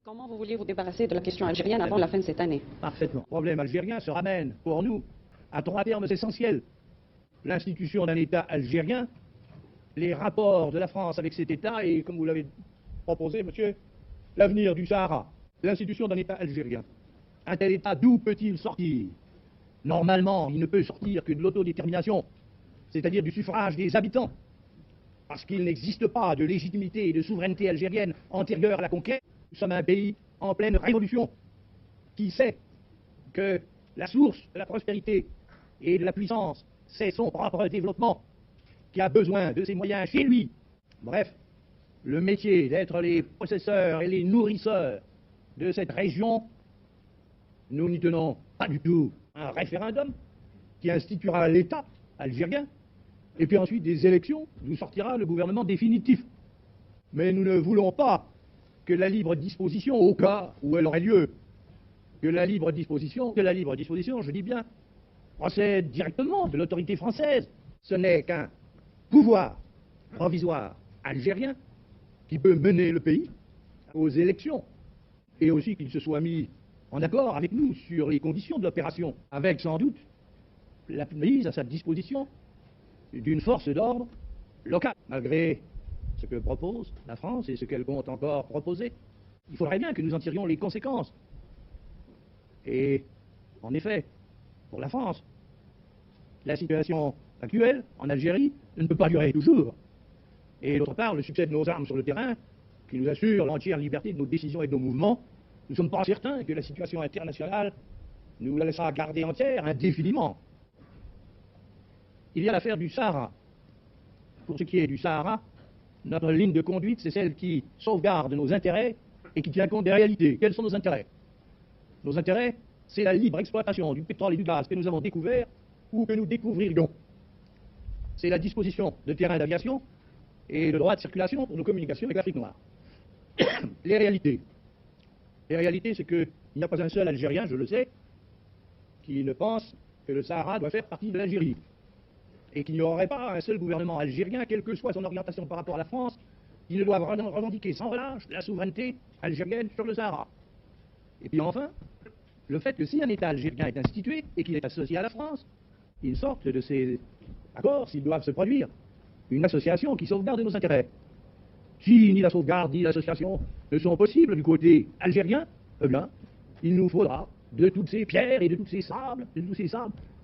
Comment vous voulez vous débarrasser de la question algérienne avant la fin de cette année? Parfaitement. Le problème algérien se ramène, pour nous, à trois termes essentiels. L'institution d'un État algérien, les rapports de la France avec cet État et, comme vous l'avez proposé, monsieur, l'avenir du Sahara. L'institution d'un État algérien. Un tel État, d'où peut-il sortir? Normalement, il ne peut sortir que de l'autodétermination, c'est-à-dire du suffrage des habitants. Parce qu'il n'existe pas de légitimité et de souveraineté algérienne antérieure à la conquête. Nous sommes un pays en pleine révolution qui sait que la source de la prospérité et de la puissance, c'est son propre développement, qui a besoin de ses moyens chez lui. Bref, le métier d'être les possesseurs et les nourrisseurs de cette région, nous n'y tenons pas du tout. Un référendum qui instituera l'État algérien, et puis ensuite des élections d'où sortira le gouvernement définitif. Mais nous ne voulons pas que la libre disposition, au cas où elle aurait lieu, que la libre disposition, je dis bien, procède directement de l'autorité française. Ce n'est qu'un pouvoir provisoire algérien qui peut mener le pays aux élections, et aussi qu'il se soit mis en accord avec nous sur les conditions de l'opération, avec sans doute la mise à sa disposition d'une force d'ordre locale, malgré ce que propose la France et ce qu'elle compte encore proposer. Il faudrait bien que nous en tirions les conséquences. Et, en effet, pour la France, la situation actuelle en Algérie ne peut pas durer toujours. Et d'autre part, le succès de nos armes sur le terrain, qui nous assure l'entière liberté de nos décisions et de nos mouvements, nous ne sommes pas certains que la situation internationale nous la laissera garder entière indéfiniment. Il y a l'affaire du Sahara. Pour ce qui est du Sahara, notre ligne de conduite, c'est celle qui sauvegarde nos intérêts et qui tient compte des réalités. Quels sont nos intérêts? Nos intérêts, c'est la libre exploitation du pétrole et du gaz que nous avons découvert ou que nous découvririons. C'est la disposition de terrains d'aviation et de droits de circulation pour nos communications avec l'Afrique noire. Les réalités. Les réalités, c'est qu'il n'y a pas un seul Algérien, je le sais, qui ne pense que le Sahara doit faire partie de l'Algérie. Et qu'il n'y aurait pas un seul gouvernement algérien, quelle que soit son orientation par rapport à la France, qui ne doive revendiquer sans relâche la souveraineté algérienne sur le Sahara. Et puis enfin, le fait que si un État algérien est institué et qu'il est associé à la France, il sorte de ces accords, s'ils doivent se produire, une association qui sauvegarde nos intérêts. Si ni la sauvegarde ni l'association ne sont possibles du côté algérien, eh bien, il nous faudra de toutes ces pierres et de tous ces sables,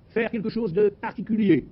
faire quelque chose de particulier.